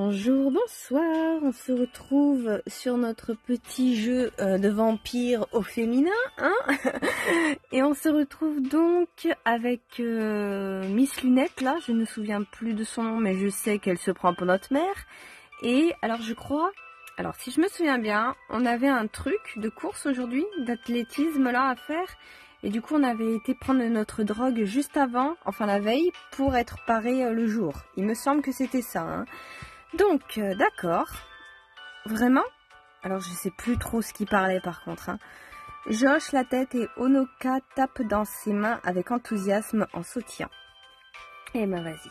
Bonjour, bonsoir, on se retrouve sur notre petit jeu de vampire au féminin, hein. Et on se retrouve donc avec Miss Lunette, là, je ne me souviens plus de son nom, mais je sais qu'elle se prend pour notre mère. Et alors je crois, alors si je me souviens bien, on avait un truc de course aujourd'hui, d'athlétisme là à faire. Et du coup on avait été prendre notre drogue juste avant, enfin la veille, pour être paré le jour. Il me semble que c'était ça, hein. Donc, d'accord. Vraiment? Alors, je sais plus trop ce qu'il parlait par contre, hein. Je hoche la tête et Honoka tape dans ses mains avec enthousiasme en sautillant. Eh ben, vas-y.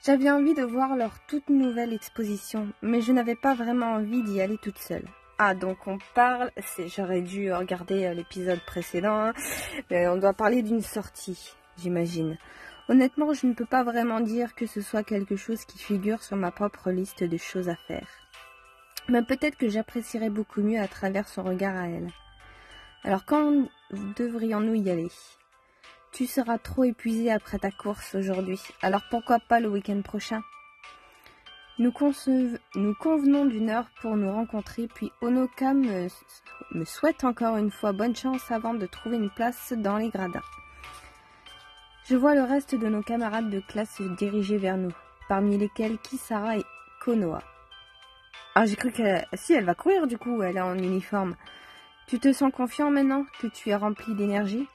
J'avais envie de voir leur toute nouvelle exposition, mais je n'avais pas vraiment envie d'y aller toute seule. Ah, donc on parle... J'aurais dû regarder l'épisode précédent, hein, mais on doit parler d'une sortie, j'imagine. Honnêtement, je ne peux pas vraiment dire que ce soit quelque chose qui figure sur ma propre liste de choses à faire. Mais peut-être que j'apprécierais beaucoup mieux à travers son regard à elle. Alors quand devrions-nous y aller? Tu seras trop épuisé après ta course aujourd'hui, alors pourquoi pas le week-end prochain? Nous convenons d'une heure pour nous rencontrer, puis Honoka me souhaite encore une fois bonne chance avant de trouver une place dans les gradins. Je vois le reste de nos camarades de classe se diriger vers nous, parmi lesquels Kisara et Konoha. Ah, j'ai cru qu'elle... Si, elle va courir du coup, elle est en uniforme. Tu te sens confiant maintenant que tu es rempli d'énergie?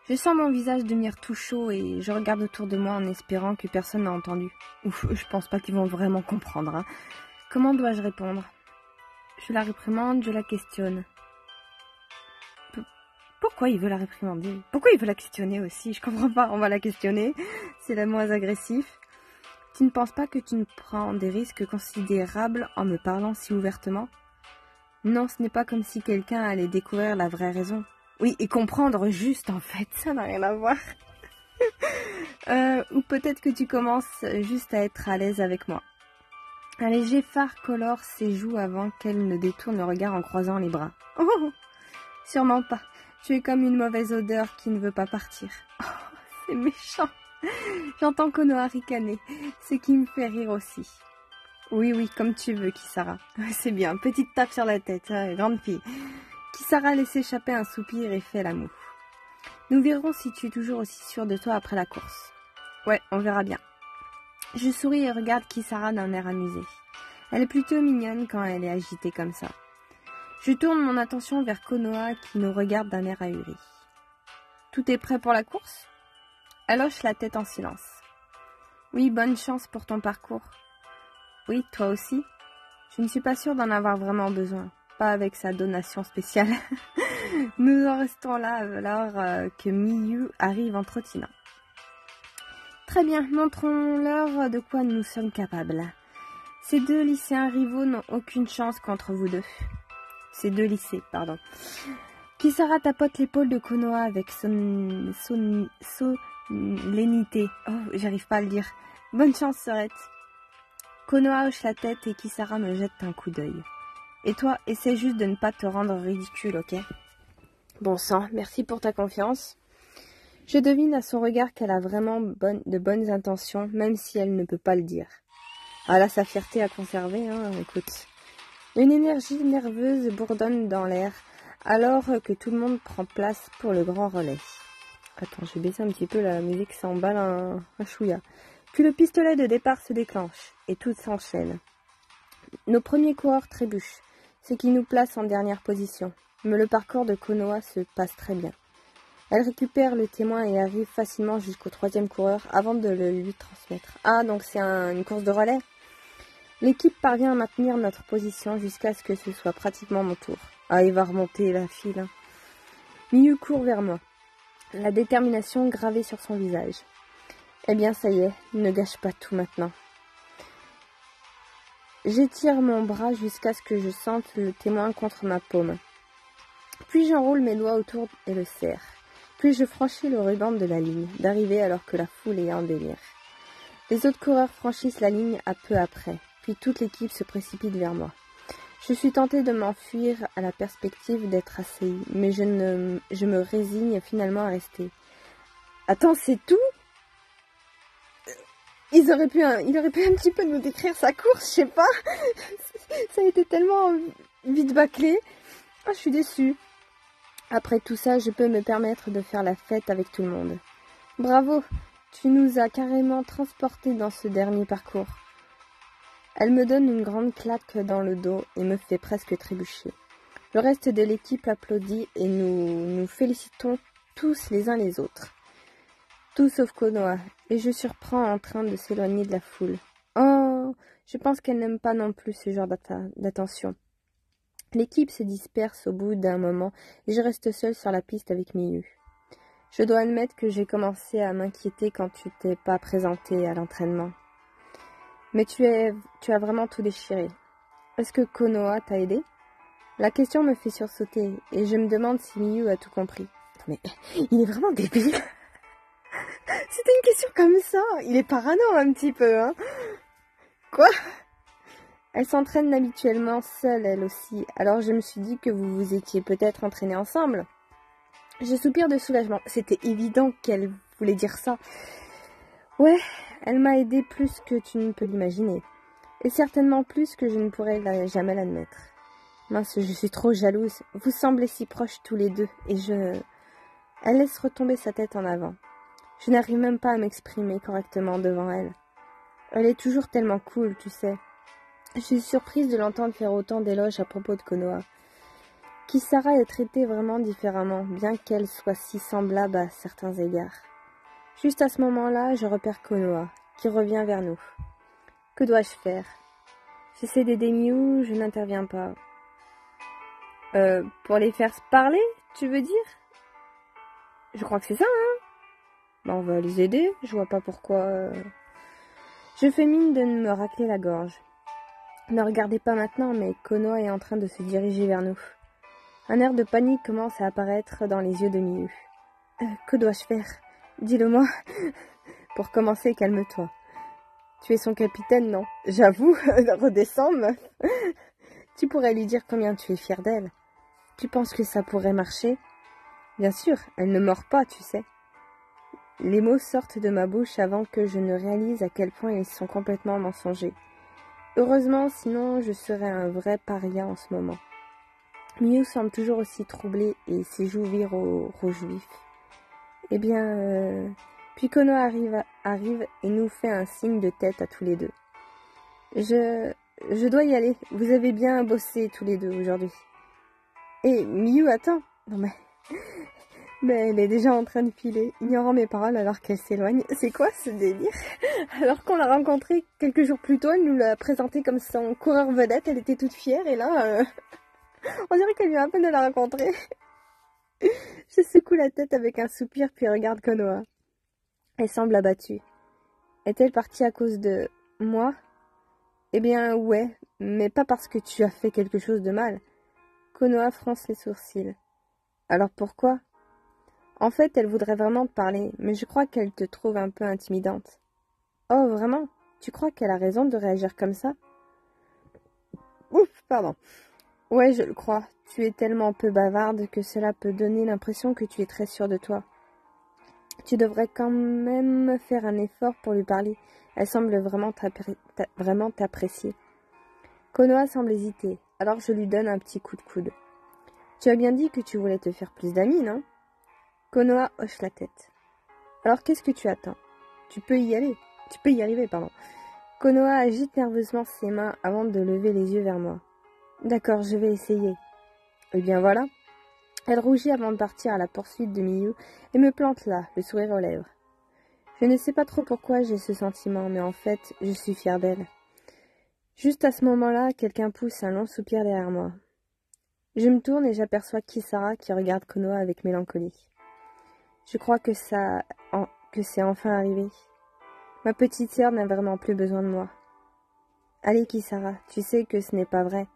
Je sens mon visage devenir tout chaud et je regarde autour de moi en espérant que personne n'a entendu. Ouf, je pense pas qu'ils vont vraiment comprendre, hein. Comment dois-je répondre? Je la réprimande, je la questionne. Pourquoi il veut la réprimander? Pourquoi il veut la questionner aussi? Je comprends pas, on va la questionner. C'est la moins agressif. Tu ne penses pas que tu ne prends des risques considérables en me parlant si ouvertement? Non, ce n'est pas comme si quelqu'un allait découvrir la vraie raison. Oui, et comprendre juste en fait, ça n'a rien à voir. Ou peut-être que tu commences juste à être à l'aise avec moi. Un léger phare colore ses joues avant qu'elle ne détourne le regard en croisant les bras. Oh, sûrement pas. Tu es comme une mauvaise odeur qui ne veut pas partir. Oh, c'est méchant. J'entends Konoha ricaner, ce qui me fait rire aussi. Oui, comme tu veux, Kisara. C'est bien, petite tape sur la tête, hein, grande fille. Kisara laisse échapper un soupir et fait la moue. Nous verrons si tu es toujours aussi sûre de toi après la course. Ouais, on verra bien. Je souris et regarde Kisara d'un air amusé. Elle est plutôt mignonne quand elle est agitée comme ça. Je tourne mon attention vers Konoha qui nous regarde d'un air ahuri. Tout est prêt pour la course? Elle hoche la tête en silence. Oui, bonne chance pour ton parcours. Oui, toi aussi. Je ne suis pas sûre d'en avoir vraiment besoin. Pas avec sa donation spéciale. Nous en restons là alors que Miyu arrive en trottinant. Très bien, montrons-leur de quoi nous sommes capables. Ces deux lycéens rivaux n'ont aucune chance contre vous deux. Ces deux lycées, pardon. Kisara tapote l'épaule de Konoha avec solennité. Oh, j'arrive pas à le dire. Bonne chance, sœurette. Konoha hoche la tête et Kisara me jette un coup d'œil. Et toi, essaie juste de ne pas te rendre ridicule, ok? Bon sang, merci pour ta confiance. Je devine à son regard qu'elle a vraiment de bonnes intentions, même si elle ne peut pas le dire. Ah là, sa fierté à conserver, hein, écoute. Une énergie nerveuse bourdonne dans l'air, alors que tout le monde prend place pour le grand relais. Attends, je vais baisser un petit peu, la musique s'emballe un chouïa. Puis le pistolet de départ se déclenche, et tout s'enchaîne. Nos premiers coureurs trébuchent, ce qui nous place en dernière position. Mais le parcours de Konoha se passe très bien. Elle récupère le témoin et arrive facilement jusqu'au troisième coureur avant de le lui transmettre. Ah, donc c'est une course de relais? L'équipe parvient à maintenir notre position jusqu'à ce que ce soit pratiquement mon tour. Ah, il va remonter la file, hein. Miyu court vers moi, la détermination gravée sur son visage. Eh bien, ça y est, ne gâche pas tout maintenant. J'étire mon bras jusqu'à ce que je sente le témoin contre ma paume. Puis j'enroule mes doigts autour et le serre. Puis je franchis le ruban de la ligne, d'arrivée alors que la foule est en délire. Les autres coureurs franchissent la ligne à peu après, puis toute l'équipe se précipite vers moi. Je suis tentée de m'enfuir à la perspective d'être assaillie, mais je me résigne finalement à rester. Attends, c'est tout? il aurait pu un petit peu nous décrire sa course, je sais pas. Ça a été tellement vite bâclé. Ah, je suis déçue. Après tout ça, je peux me permettre de faire la fête avec tout le monde. Bravo, tu nous as carrément transportés dans ce dernier parcours. Elle me donne une grande claque dans le dos et me fait presque trébucher. Le reste de l'équipe applaudit et nous félicitons tous les uns les autres. Tout sauf Konoha, et je surprends en train de s'éloigner de la foule. Oh, je pense qu'elle n'aime pas non plus ce genre d'attention. L'équipe se disperse au bout d'un moment et je reste seule sur la piste avec Miyu. Je dois admettre que j'ai commencé à m'inquiéter quand tu t'es pas présentée à l'entraînement. Mais tu as vraiment tout déchiré. Est-ce que Konoha t'a aidé? La question me fait sursauter et je me demande si Miyu a tout compris. Mais il est vraiment débile. C'était une question comme ça. Il est parano un petit peu, hein. Quoi? Elle s'entraîne habituellement seule, elle aussi. Alors je me suis dit que vous vous étiez peut-être entraînés ensemble. Je soupire de soulagement. C'était évident qu'elle voulait dire ça. Ouais, elle m'a aidé plus que tu ne peux l'imaginer. Et certainement plus que je ne pourrais jamais l'admettre. Mince, je suis trop jalouse. Vous semblez si proches tous les deux. Et Elle laisse retomber sa tête en avant. Je n'arrive même pas à m'exprimer correctement devant elle. Elle est toujours tellement cool, tu sais. Je suis surprise de l'entendre faire autant d'éloges à propos de Konoha. Kisara est traitée vraiment différemment, bien qu'elle soit si semblable à certains égards. Juste à ce moment-là, je repère Konoha, qui revient vers nous. Que dois-je faire? J'essaie d'aider Miyu, je n'interviens pas. Pour les faire parler, tu veux dire? Je crois que c'est ça, hein? Bah, on va les aider, je vois pas pourquoi... Je fais mine de me racler la gorge. Ne regardez pas maintenant, mais Konoha est en train de se diriger vers nous. Un air de panique commence à apparaître dans les yeux de Miyu. Que dois-je faire? Dis-le-moi. Pour commencer, calme-toi. Tu es son capitaine, non? J'avoue, redescends, meuf. Tu pourrais lui dire combien tu es fière d'elle. Tu penses que ça pourrait marcher? Bien sûr, elle ne mord pas, tu sais. Les mots sortent de ma bouche avant que je ne réalise à quel point ils sont complètement mensongers. Heureusement, sinon je serais un vrai paria en ce moment. Miyu semble toujours aussi troublée et ses joues virent au rouge vif. Eh bien, puis Konoha arrive et nous fait un signe de tête à tous les deux. Je dois y aller. Vous avez bien bossé tous les deux aujourd'hui. Et Miyu, attends. Non mais elle est déjà en train de filer, ignorant mes paroles alors qu'elle s'éloigne. C'est quoi ce délire? Alors qu'on l'a rencontrée quelques jours plus tôt, elle nous l'a présentée comme son coureur vedette, elle était toute fière et là, on dirait qu'elle vient à peine de la rencontrer. Je secoue la tête avec un soupir puis regarde Konoha. Elle semble abattue. Est-elle partie à cause de moi? Eh bien ouais, mais pas parce que tu as fait quelque chose de mal. Konoha fronce les sourcils. Alors pourquoi? En fait, elle voudrait vraiment te parler, mais je crois qu'elle te trouve un peu intimidante. Oh, vraiment? Tu crois qu'elle a raison de réagir comme ça? Ouf, pardon. Ouais, je le crois. Tu es tellement peu bavarde que cela peut donner l'impression que tu es très sûre de toi. Tu devrais quand même faire un effort pour lui parler. Elle semble vraiment t'apprécier. Konoha semble hésiter, alors je lui donne un petit coup de coude. Tu as bien dit que tu voulais te faire plus d'amis, non? Konoha hoche la tête. Alors qu'est-ce que tu attends? Tu peux y arriver, pardon. Konoha agite nerveusement ses mains avant de lever les yeux vers moi. D'accord, je vais essayer. Eh bien voilà. Elle rougit avant de partir à la poursuite de Miyu et me plante là, le sourire aux lèvres. Je ne sais pas trop pourquoi j'ai ce sentiment, mais en fait, je suis fière d'elle. Juste à ce moment-là, quelqu'un pousse un long soupir derrière moi. Je me tourne et j'aperçois Kisara qui regarde Konoha avec mélancolie. Je crois que c'est enfin arrivé. Ma petite sœur n'a vraiment plus besoin de moi. Allez Kisara, tu sais que ce n'est pas vrai.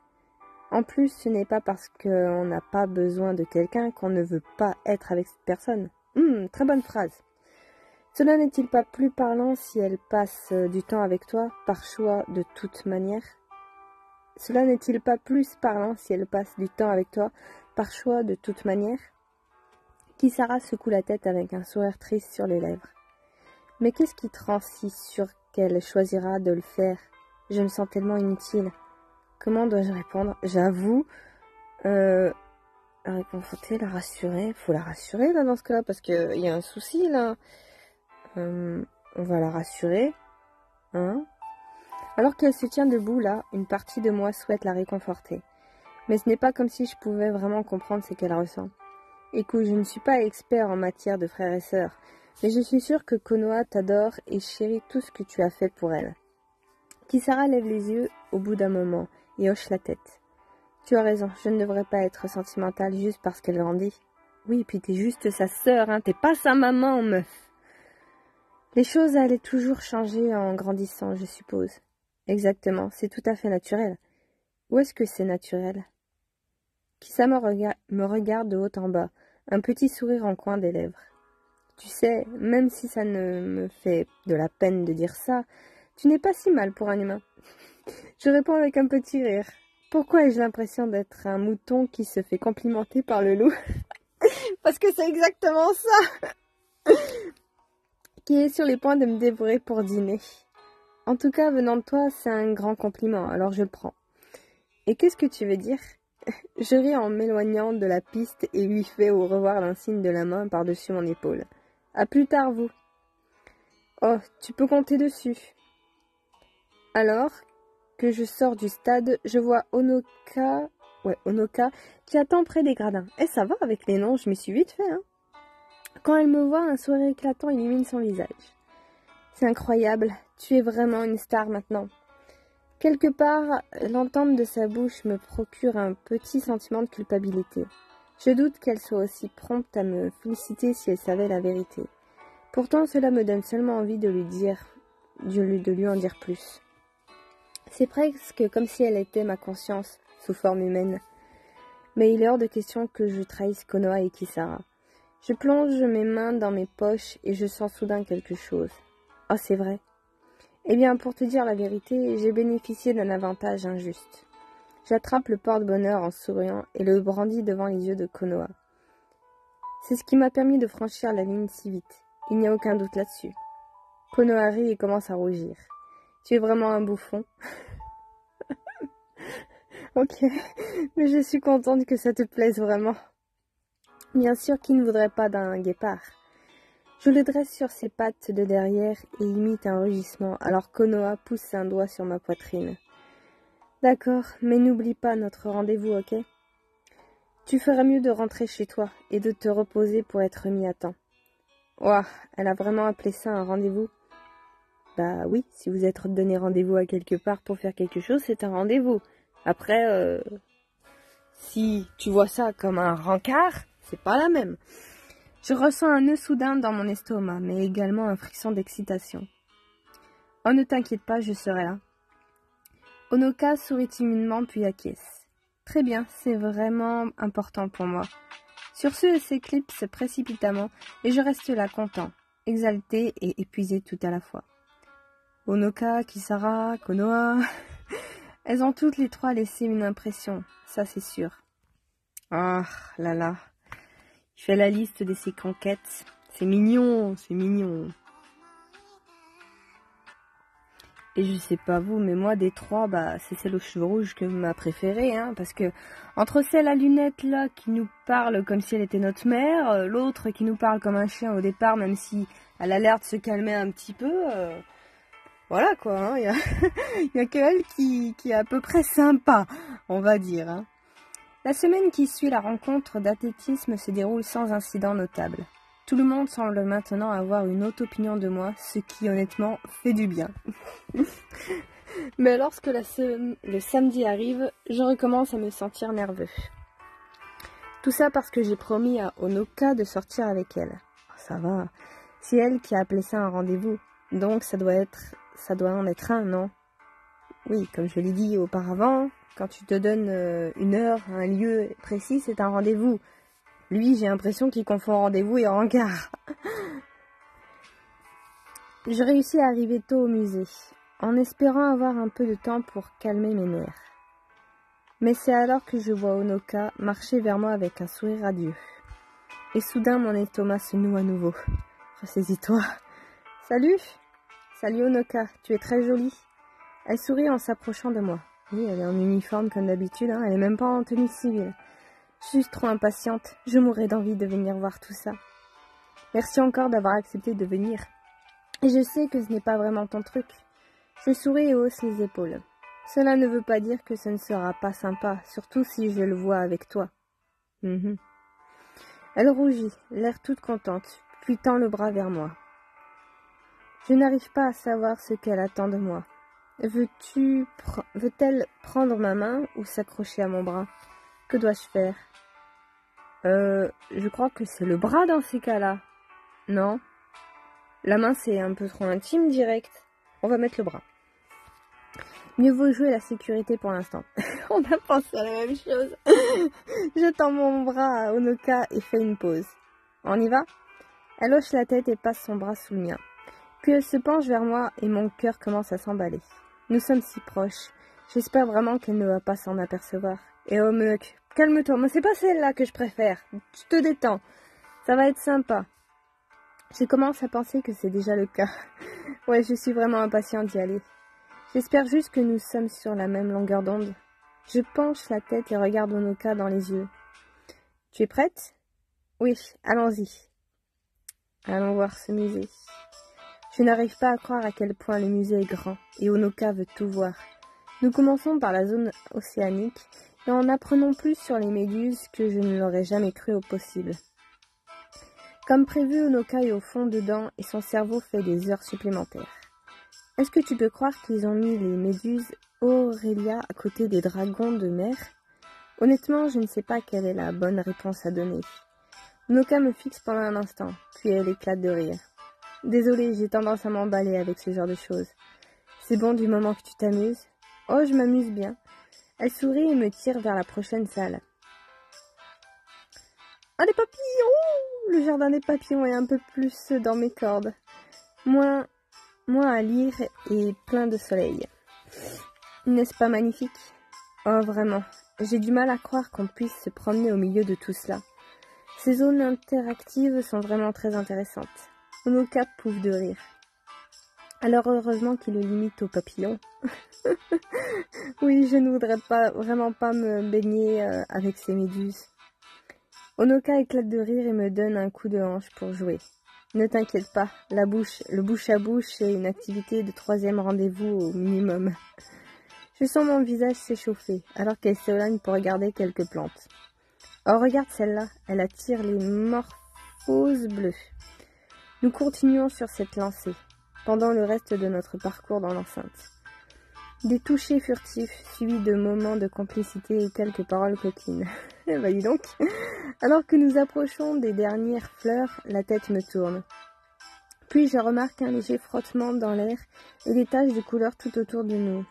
En plus, ce n'est pas parce qu'on n'a pas besoin de quelqu'un qu'on ne veut pas être avec cette personne. Très bonne phrase. Cela n'est-il pas plus parlant si elle passe du temps avec toi, par choix de toute manière? Cela n'est-il pas plus parlant si elle passe du temps avec toi, par choix de toute manière? Kisara secoue la tête avec un sourire triste sur les lèvres. Mais qu'est-ce qui te rend si sûr lorsqu'elle choisira de le faire. Je me sens tellement inutile. Comment dois-je répondre? J'avoue, la réconforter, la rassurer. Faut la rassurer là dans ce cas-là parce qu'il y a un souci là. On va la rassurer. Hein? Alors qu'elle se tient debout là, une partie de moi souhaite la réconforter. Mais ce n'est pas comme si je pouvais vraiment comprendre ce qu'elle ressent. Écoute, je ne suis pas expert en matière de frères et sœurs, mais je suis sûre que Konoha t'adore et chérit tout ce que tu as fait pour elle. Kisara lève les yeux au bout d'un moment et hoche la tête. Tu as raison, je ne devrais pas être sentimentale juste parce qu'elle grandit. Oui, puis t'es juste sa sœur, hein, t'es pas sa maman, meuf. Les choses allaient toujours changer en grandissant, je suppose. Exactement, c'est tout à fait naturel. Où est-ce que c'est naturel? Kisama me regarde de haut en bas, un petit sourire en coin des lèvres. Tu sais, même si ça ne me fait de la peine de dire ça, tu n'es pas si mal pour un humain. Je réponds avec un petit rire. Pourquoi ai-je l'impression d'être un mouton qui se fait complimenter par le loup? Parce que c'est exactement ça qui est sur les points de me dévorer pour dîner. En tout cas, venant de toi, c'est un grand compliment, alors je le prends. Et qu'est-ce que tu veux dire? Je ris en m'éloignant de la piste et lui fais au revoir d'un signe de la main par-dessus mon épaule. À plus tard, vous. Oh, tu peux compter dessus. Alors que je sors du stade, je vois Onoka qui attend près des gradins. Eh, ça va avec les noms, je m'y suis vite fait, hein. Quand elle me voit, un sourire éclatant illumine son visage. C'est incroyable, tu es vraiment une star maintenant. Quelque part, l'entente de sa bouche me procure un petit sentiment de culpabilité. Je doute qu'elle soit aussi prompte à me féliciter si elle savait la vérité. Pourtant, cela me donne seulement envie de lui en dire plus. C'est presque comme si elle était ma conscience, sous forme humaine. Mais il est hors de question que je trahisse Konoha et Kisara. Je plonge mes mains dans mes poches et je sens soudain quelque chose. Oh, c'est vrai. Eh bien, pour te dire la vérité, j'ai bénéficié d'un avantage injuste. J'attrape le porte-bonheur en souriant et le brandis devant les yeux de Konoha. C'est ce qui m'a permis de franchir la ligne si vite. Il n'y a aucun doute là-dessus. Konoha rit et commence à rougir. Tu es vraiment un bouffon. Ok, mais je suis contente que ça te plaise vraiment. Bien sûr, qui ne voudrait pas d'un guépard? Je le dresse sur ses pattes de derrière et imite un rugissement, alors Konoha pousse un doigt sur ma poitrine. D'accord, mais n'oublie pas notre rendez-vous, ok? Tu ferais mieux de rentrer chez toi et de te reposer pour être mis à temps. Ouah, elle a vraiment appelé ça un rendez-vous? Bah oui, si vous êtes donné rendez-vous à quelque part pour faire quelque chose, c'est un rendez-vous. Après, si tu vois ça comme un rencard, c'est pas la même. Je ressens un nœud soudain dans mon estomac, mais également un frisson d'excitation. Oh, ne t'inquiète pas, je serai là. Onoka sourit timidement puis acquiesce. Très bien, c'est vraiment important pour moi. Sur ce, elle s'éclipse précipitamment et je reste là content, exalté et épuisé tout à la fois. Onoka, Kisara, Konoha, elles ont toutes les trois laissé une impression, ça c'est sûr. Ah là là. Je fais la liste de ses conquêtes. C'est mignon, c'est mignon. Et je sais pas vous, mais moi des trois, bah c'est celle aux cheveux rouges que ma préférée, hein, parce que entre celle à lunettes là qui nous parle comme si elle était notre mère, l'autre qui nous parle comme un chien au départ, même si elle a l'air de se calmer un petit peu, voilà quoi, hein, y a qu'elle qui est à peu près sympa, on va dire, hein. La semaine qui suit la rencontre d'athlétisme se déroule sans incident notable. Tout le monde semble maintenant avoir une haute opinion de moi, ce qui honnêtement fait du bien. Mais lorsque le samedi arrive, je recommence à me sentir nerveux. Tout ça parce que j'ai promis à Onoka de sortir avec elle. Ça va, c'est elle qui a appelé ça un rendez-vous, donc ça doit en être un, non? Oui, comme je l'ai dit auparavant, quand tu te donnes une heure, un lieu précis, c'est un rendez-vous. Lui, j'ai l'impression qu'il confond rendez-vous et rencard. Je réussis à arriver tôt au musée, en espérant avoir un peu de temps pour calmer mes nerfs. Mais c'est alors que je vois Onoka marcher vers moi avec un sourire radieux. Et soudain, mon estomac se noue à nouveau. Ressaisis-toi. Salut! Salut Onoka, tu es très jolie. Elle sourit en s'approchant de moi. Oui, elle est en uniforme comme d'habitude, hein. Elle est même pas en tenue civile. Je suis trop impatiente, je mourrais d'envie de venir voir tout ça. Merci encore d'avoir accepté de venir. Et je sais que ce n'est pas vraiment ton truc. Je souris et hausse les épaules. Cela ne veut pas dire que ce ne sera pas sympa, surtout si je le vois avec toi. Elle rougit, l'air toute contente, puis tend le bras vers moi. Je n'arrive pas à savoir ce qu'elle attend de moi. Veut-elle prendre ma main ou s'accrocher à mon bras? Que dois-je faire? Je crois que c'est le bras dans ces cas-là. Non? La main, c'est un peu trop intime, direct. On va mettre le bras. Mieux vaut jouer la sécurité pour l'instant. On a pensé à la même chose. Je tends mon bras à Onoka et fais une pause. On y va? Elle hoche la tête et passe son bras sous le mien. Puis elle se penche vers moi et mon cœur commence à s'emballer. Nous sommes si proches. J'espère vraiment qu'elle ne va pas s'en apercevoir. Et oh mec, calme-toi, moi c'est pas celle-là que je préfère. Tu te détends. Ça va être sympa. Je commence à penser que c'est déjà le cas. Ouais, je suis vraiment impatiente d'y aller. J'espère juste que nous sommes sur la même longueur d'onde. Je penche la tête et regarde Onoka dans les yeux. Tu es prête? Oui, allons-y. Allons voir ce musée. Je n'arrive pas à croire à quel point le musée est grand et Onoka veut tout voir. Nous commençons par la zone océanique et en apprenons plus sur les méduses que je ne l'aurais jamais cru au possible. Comme prévu, Onoka est au fond dedans et son cerveau fait des heures supplémentaires. Est-ce que tu peux croire qu'ils ont mis les méduses Aurélia à côté des dragons de mer? Honnêtement, je ne sais pas quelle est la bonne réponse à donner. Onoka me fixe pendant un instant, puis elle éclate de rire. Désolée, j'ai tendance à m'emballer avec ce genre de choses. C'est bon du moment que tu t'amuses? Oh, je m'amuse bien. Elle sourit et me tire vers la prochaine salle. Ah, des papillons! Le jardin des papillons est un peu plus dans mes cordes. Moins à lire et plein de soleil. N'est-ce pas magnifique? Oh, vraiment, j'ai du mal à croire qu'on puisse se promener au milieu de tout cela. Ces zones interactives sont vraiment très intéressantes. Onoka pouffe de rire. Alors heureusement qu'il le limite aux papillons. Oui, je ne voudrais vraiment pas me baigner avec ces méduses. Onoka éclate de rire et me donne un coup de hanche pour jouer. Ne t'inquiète pas, le bouche à bouche est une activité de 3e rendez-vous au minimum. Je sens mon visage s'échauffer, alors qu'elle s'éloigne pour regarder quelques plantes. Oh, regarde celle-là, elle attire les morphoses bleues. Nous continuons sur cette lancée, pendant le reste de notre parcours dans l'enceinte. Des touchés furtifs, suivis de moments de complicité et quelques paroles coquines. Eh ben dis donc. Alors que nous approchons des dernières fleurs, la tête me tourne. Puis je remarque un léger frottement dans l'air et des taches de couleur tout autour de nous.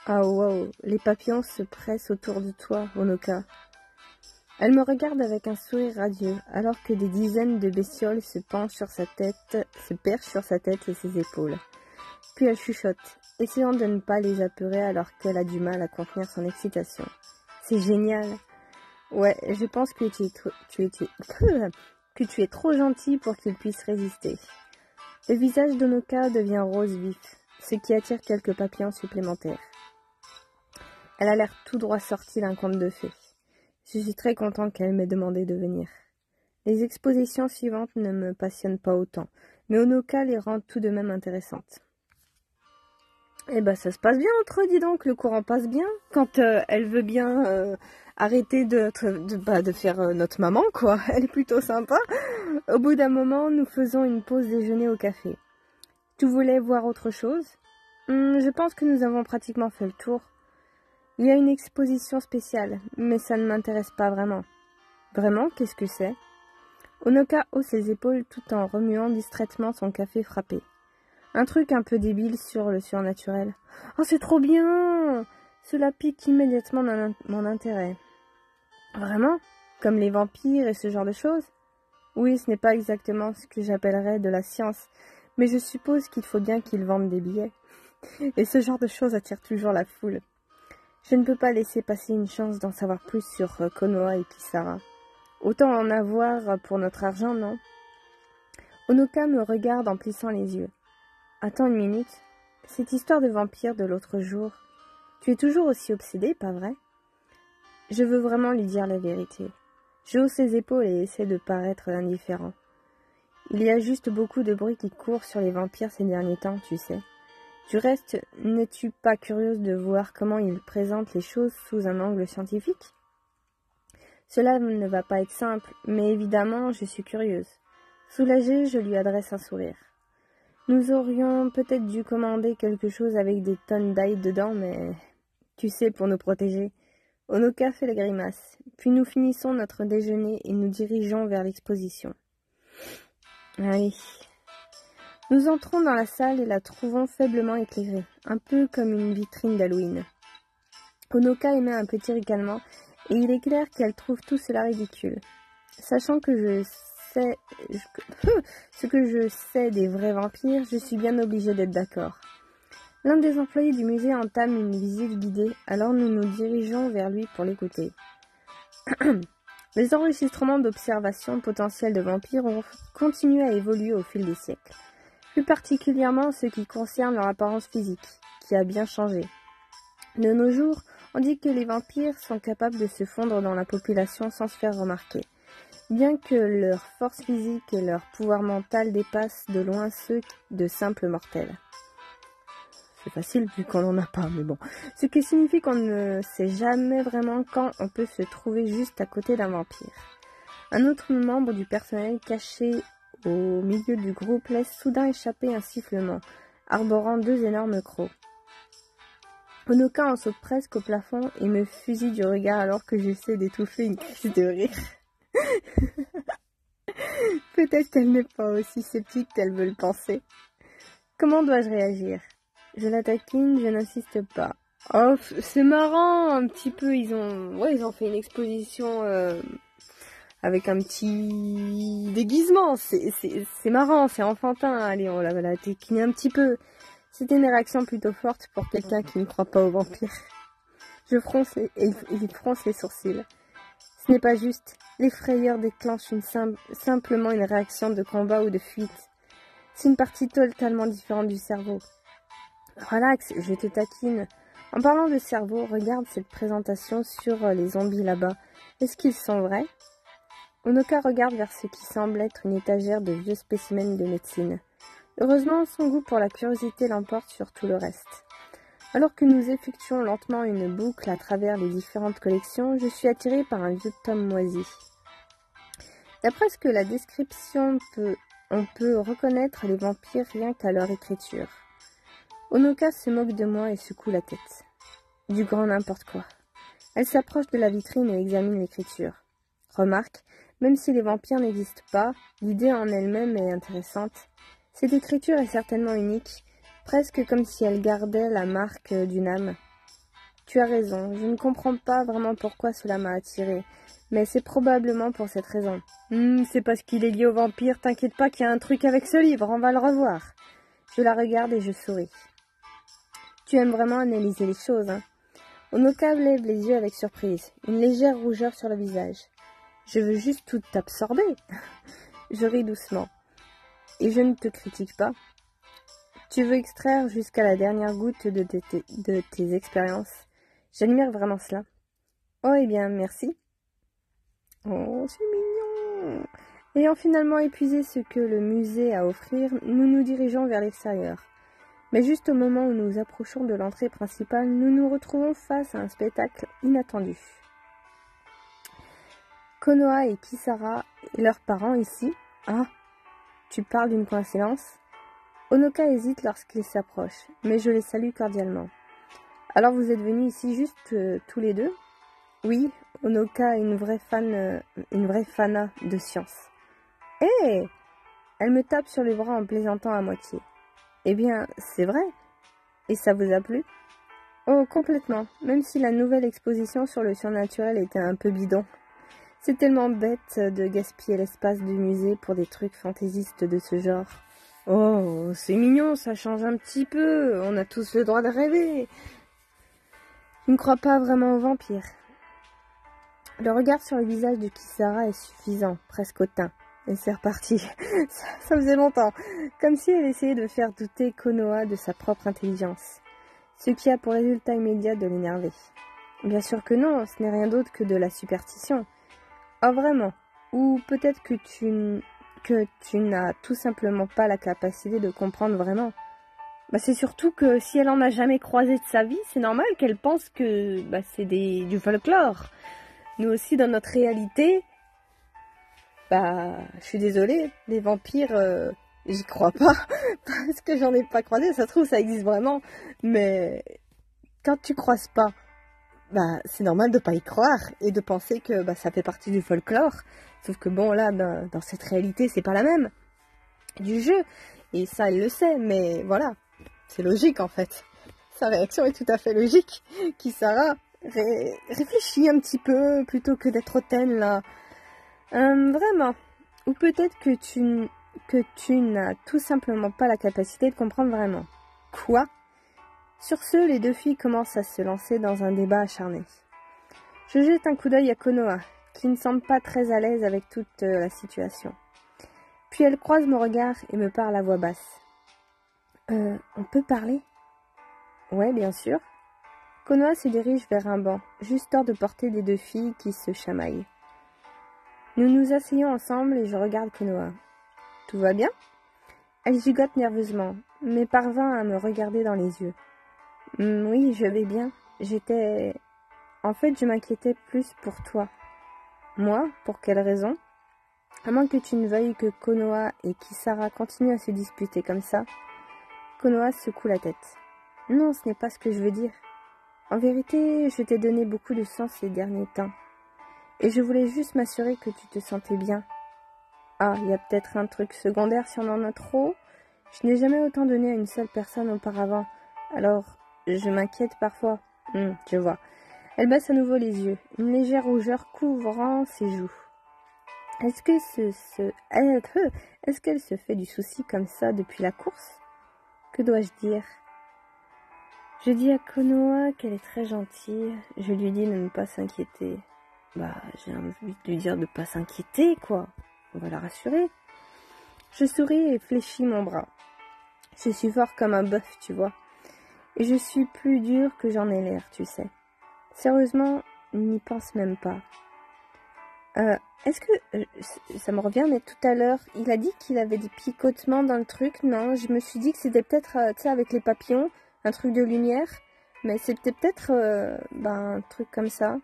Ah wow, les papillons se pressent autour de toi, Onoka. Elle me regarde avec un sourire radieux, alors que des dizaines de bestioles se perchent sur sa tête et ses épaules. Puis elle chuchote, essayant de ne pas les apeurer alors qu'elle a du mal à contenir son excitation. C'est génial. Ouais, je pense que tu es trop gentil pour qu'il puisse résister. Le visage d'Onoka devient rose vif, ce qui attire quelques papillons supplémentaires. Elle a l'air tout droit sortie d'un conte de fées. Je suis très contente qu'elle m'ait demandé de venir. Les expositions suivantes ne me passionnent pas autant, mais Onoka les rend tout de même intéressantes. Eh ben, ça se passe bien entre eux, dis donc, le courant passe bien. Quand elle veut bien arrêter de faire notre maman, quoi. Elle est plutôt sympa. Au bout d'un moment, nous faisons une pause déjeuner au café. Tu voulais voir autre chose? Je pense que nous avons pratiquement fait le tour. Il y a une exposition spéciale, mais ça ne m'intéresse pas vraiment. Vraiment, qu'est-ce que c'est? Onoka hausse les épaules tout en remuant distraitement son café frappé. Un truc un peu débile sur le surnaturel. Oh, c'est trop bien! Cela pique immédiatement mon intérêt. Vraiment? Comme les vampires et ce genre de choses? Oui, ce n'est pas exactement ce que j'appellerais de la science, mais je suppose qu'il faut bien qu'ils vendent des billets. Et ce genre de choses attire toujours la foule. Je ne peux pas laisser passer une chance d'en savoir plus sur Konoha et Kisara. Autant en avoir pour notre argent, non? Onoka me regarde en plissant les yeux. Attends une minute. Cette histoire de vampire de l'autre jour, tu es toujours aussi obsédée, pas vrai? Je veux vraiment lui dire la vérité. Je hausse les épaules et essaie de paraître indifférent. Il y a juste beaucoup de bruit qui court sur les vampires ces derniers temps, tu sais. Du reste, n'es-tu pas curieuse de voir comment ils présentent les choses sous un angle scientifique? Cela ne va pas être simple, mais évidemment, je suis curieuse. Soulagée, je lui adresse un sourire. Nous aurions peut-être dû commander quelque chose avec des tonnes d'ail dedans, mais tu sais, pour nous protéger. Honoka fait la grimace, puis nous finissons notre déjeuner et nous dirigeons vers l'exposition. Allez. Nous entrons dans la salle et la trouvons faiblement éclairée, un peu comme une vitrine d'Halloween. Honoka émet un petit ricanement, et il est clair qu'elle trouve tout cela ridicule. Sachant que ce que je sais des vrais vampires, je suis bien obligée d'être d'accord. L'un des employés du musée entame une visite guidée, alors nous nous dirigeons vers lui pour l'écouter. Les enregistrements d'observations potentielles de vampires ont continué à évoluer au fil des siècles, plus particulièrement ce qui concerne leur apparence physique, qui a bien changé. De nos jours, on dit que les vampires sont capables de se fondre dans la population sans se faire remarquer, bien que leur force physique et leur pouvoir mental dépassent de loin ceux de simples mortels. C'est facile vu qu'on n'en a pas, mais bon. Ce qui signifie qu'on ne sait jamais vraiment quand on peut se trouver juste à côté d'un vampire. Un autre membre du personnel caché au milieu du groupe laisse soudain échapper un sifflement, arborant 2 énormes crocs. Honoka en saute presque au plafond et me fusille du regard alors que j'essaie d'étouffer une crise de rire. Peut-être qu'elle n'est pas aussi sceptique qu'elle veut le penser. Comment dois-je réagir? Je la taquine, je n'insiste pas. Oh, c'est marrant, un petit peu, ils ont fait une exposition avec un petit déguisement. C'est marrant, c'est enfantin. Allez, on la taquine un petit peu. C'était une réaction plutôt forte pour quelqu'un qui ne croit pas aux vampires. Il fronce les sourcils. Ce n'est pas juste. Les frayeurs déclenchent simplement une réaction de combat ou de fuite. C'est une partie totalement différente du cerveau. Relax, je te taquine. En parlant de cerveau, regarde cette présentation sur les zombies là-bas. Est-ce qu'ils sont vrais? Honoka regarde vers ce qui semble être une étagère de vieux spécimens de médecine. Heureusement, son goût pour la curiosité l'emporte sur tout le reste. Alors que nous effectuons lentement une boucle à travers les différentes collections, je suis attirée par un vieux tome moisi. D'après ce que la description on peut reconnaître les vampires rien qu'à leur écriture. Honoka se moque de moi et secoue la tête. Du grand n'importe quoi. Elle s'approche de la vitrine et examine l'écriture. Remarque, même si les vampires n'existent pas, l'idée en elle-même est intéressante. Cette écriture est certainement unique, presque comme si elle gardait la marque d'une âme. Tu as raison, je ne comprends pas vraiment pourquoi cela m'a attirée, mais c'est probablement pour cette raison. C'est parce qu'il est lié aux vampires, t'inquiète pas qu'il y a un truc avec ce livre, on va le revoir. Je la regarde et je souris. Tu aimes vraiment analyser les choses, hein? Honoka lève les yeux avec surprise, une légère rougeur sur le visage. Je veux juste tout absorber. Je ris doucement. Et je ne te critique pas. Tu veux extraire jusqu'à la dernière goutte de tes expériences. J'admire vraiment cela. Oh, eh bien, merci. Oh, c'est mignon. Ayant finalement épuisé ce que le musée a à offrir, nous nous dirigeons vers l'extérieur. Mais juste au moment où nous approchons de l'entrée principale, nous nous retrouvons face à un spectacle inattendu. Konoha et Kisara et leurs parents ici. Ah, tu parles d'une coïncidence? Honoka hésite lorsqu'ils s'approchent, mais je les salue cordialement. Alors vous êtes venus ici juste tous les deux? Oui, Honoka est une vraie fana de science. Hé! Elle me tape sur le bras en plaisantant à moitié. Eh bien, c'est vrai. Et ça vous a plu? Oh, complètement, même si la nouvelle exposition sur le surnaturel était un peu bidon. C'est tellement bête de gaspiller l'espace du musée pour des trucs fantaisistes de ce genre. Oh, c'est mignon, ça change un petit peu, on a tous le droit de rêver. Je ne crois pas vraiment aux vampires. Le regard sur le visage de Kisara est suffisant, presque hautain. Et c'est reparti. Ça faisait longtemps. Comme si elle essayait de faire douter Konoha de sa propre intelligence. Ce qui a pour résultat immédiat de l'énerver. Bien sûr que non, ce n'est rien d'autre que de la superstition. Oh vraiment? Ou peut-être que tu n'as tout simplement pas la capacité de comprendre vraiment. Bah c'est surtout que si elle en a jamais croisé de sa vie, c'est normal qu'elle pense que c'est du folklore. Nous aussi, dans notre réalité, je suis désolée, les vampires, j'y crois pas, parce que j'en ai pas croisé, ça se trouve, ça existe vraiment, mais quand tu croises pas, c'est normal de pas y croire, et de penser que ça fait partie du folklore, sauf que bon, là, dans cette réalité, c'est pas la même, du jeu, et ça, elle le sait, mais voilà, c'est logique, en fait. Sa réaction est tout à fait logique. Kisara, réfléchis un petit peu, plutôt que d'être hautaine, là. Vraiment. Ou peut-être que tu n'as tout simplement pas la capacité de comprendre vraiment. Quoi? Sur ce, les deux filles commencent à se lancer dans un débat acharné. Je jette un coup d'œil à Konoha, qui ne semble pas très à l'aise avec toute la situation. Puis elle croise mon regard et me parle à voix basse. On peut parler? Ouais, bien sûr. Konoha se dirige vers un banc, juste hors de portée des deux filles qui se chamaillent. Nous nous asseyons ensemble et je regarde Konoha. Tout va bien? Elle gigote nerveusement, mais parvint à me regarder dans les yeux. Oui, je vais bien. En fait, je m'inquiétais plus pour toi. Moi? Pour quelle raison? À moins que tu ne veuilles que Konoha et Kisara continuent à se disputer comme ça. Konoha secoue la tête. Non, ce n'est pas ce que je veux dire. En vérité, je t'ai donné beaucoup de sens ces derniers temps. Et je voulais juste m'assurer que tu te sentais bien. Ah, il y a peut-être un truc secondaire si on en a trop. Je n'ai jamais autant donné à une seule personne auparavant. Alors, je m'inquiète parfois. Je vois. Elle baisse à nouveau les yeux, une légère rougeur couvrant ses joues. Est-ce qu'elle se fait du souci comme ça depuis la course? Que dois-je dire? Je dis à Konoha qu'elle est très gentille. Je lui dis de ne pas s'inquiéter. J'ai envie de lui dire de ne pas s'inquiéter, quoi. On va la rassurer. Je souris et fléchis mon bras. Je suis fort comme un bœuf, tu vois. Et je suis plus dur que j'en ai l'air, tu sais. Sérieusement, n'y pense même pas. Est-ce que... ça me revient, mais tout à l'heure, il a dit qu'il avait des picotements dans le truc, non? Je me suis dit que c'était peut-être, tu sais, avec les papillons, un truc de lumière. Mais c'était peut-être, un truc comme ça.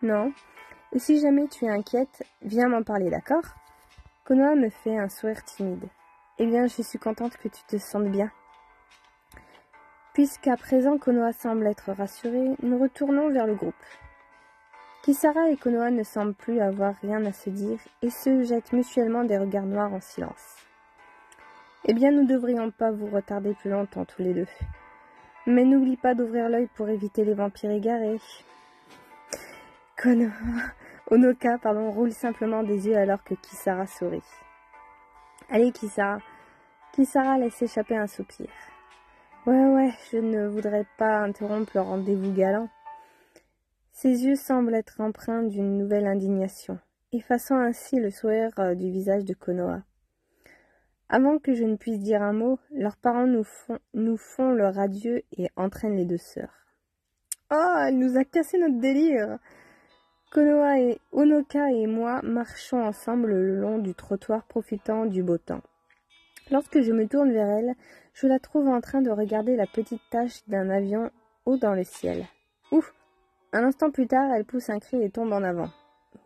Non? Et si jamais tu es inquiète, viens m'en parler, d'accord? Konoha me fait un sourire timide. Eh bien, je suis contente que tu te sentes bien. Puisqu'à présent Konoha semble être rassurée, nous retournons vers le groupe. Kisara et Konoha ne semblent plus avoir rien à se dire et se jettent mutuellement des regards noirs en silence. Eh bien, nous ne devrions pas vous retarder plus longtemps tous les deux. Mais n'oublie pas d'ouvrir l'œil pour éviter les vampires égarés. Onoka, roule simplement des yeux alors que Kisara sourit. Allez, Kisara. Kisara laisse échapper un soupir. Ouais, je ne voudrais pas interrompre le rendez-vous galant. Ses yeux semblent être empreints d'une nouvelle indignation, effaçant ainsi le sourire du visage de Konoha. Avant que je ne puisse dire un mot, leurs parents nous font leur adieu et entraînent les deux sœurs. Oh, elle nous a cassé notre délire! Konoha et Onoka et moi marchons ensemble le long du trottoir profitant du beau temps. Lorsque je me tourne vers elle, je la trouve en train de regarder la petite tache d'un avion haut dans le ciel. Ouf! Un instant plus tard, elle pousse un cri et tombe en avant.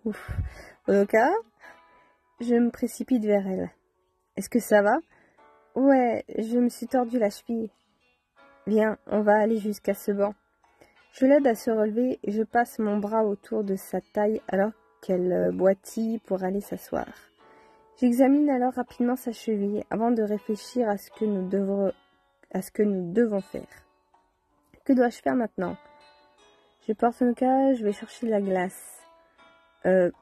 Ouf! Onoka? Je me précipite vers elle. Est-ce que ça va? Ouais, je me suis tordu la cheville. Viens, on va aller jusqu'à ce banc. Je l'aide à se relever et je passe mon bras autour de sa taille alors qu'elle boitille pour aller s'asseoir. J'examine alors rapidement sa cheville avant de réfléchir à ce que nous devons faire. Que dois-je faire maintenant? Je porte mon cas, je vais chercher de la glace.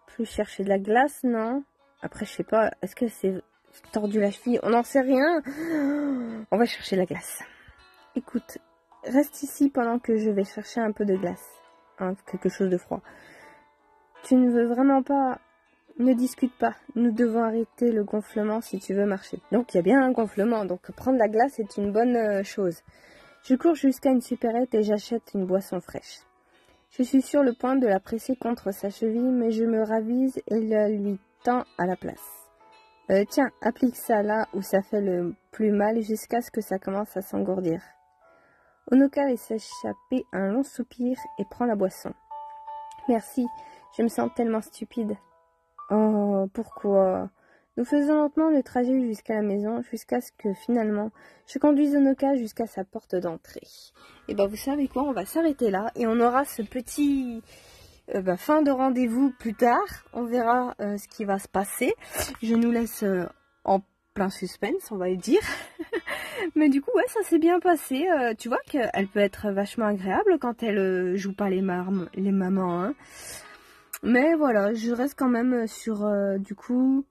Plus chercher de la glace, non? Après, je sais pas, est-ce que c'est tordu la cheville? On n'en sait rien. On va chercher de la glace. Écoute, reste ici pendant que je vais chercher un peu de glace. Quelque chose de froid. Tu ne veux vraiment pas... Ne discute pas, nous devons arrêter le gonflement si tu veux marcher. Donc il y a bien un gonflement, donc prendre la glace est une bonne chose. Je cours jusqu'à une supérette et j'achète une boisson fraîche. Je suis sur le point de la presser contre sa cheville, mais je me ravise et la lui tends à la place. Tiens, applique ça là où ça fait le plus mal jusqu'à ce que ça commence à s'engourdir. Honoka laisse échapper un long soupir et prend la boisson. Merci, je me sens tellement stupide. Oh, pourquoi? Nous faisons lentement le trajet jusqu'à la maison, jusqu'à ce que finalement je conduise Honoka jusqu'à sa porte d'entrée. Et ben vous savez quoi, on va s'arrêter là et on aura ce petit fin de rendez-vous plus tard. On verra ce qui va se passer. Je nous laisse en plein suspense, on va dire. Mais du coup, ouais, ça s'est bien passé. Tu vois qu'elle peut être vachement agréable quand elle joue pas les mamans. Hein. Mais voilà, je reste quand même sur, du coup,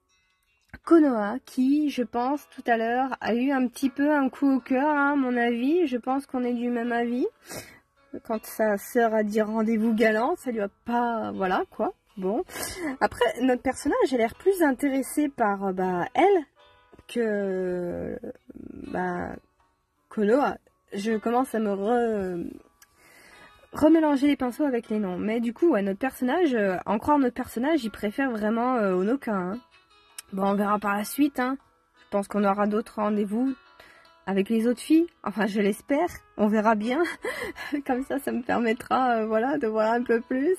Konoha, qui, je pense, tout à l'heure, a eu un petit peu un coup au cœur, hein, à mon avis. Je pense qu'on est du même avis. Quand sa sœur a dit rendez-vous galant, ça lui a pas... Voilà, quoi. Bon. Après, notre personnage a l'air plus intéressé par, elle que... Konoha. Je commence à me remélanger les pinceaux avec les noms. Mais du coup, ouais, notre personnage, en croire notre personnage, il préfère vraiment Honoka, hein. Bon, on verra par la suite, hein. Je pense qu'on aura d'autres rendez-vous avec les autres filles. Enfin, je l'espère. On verra bien. Comme ça me permettra, voilà, de voir un peu plus.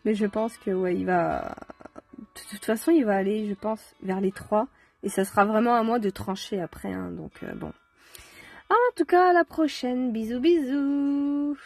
Mais je pense que, ouais, il va... De toute façon, il va aller, je pense, vers les 3. Et ça sera vraiment à moi de trancher après, hein. Donc, bon. En tout cas, à la prochaine. Bisous, bisous.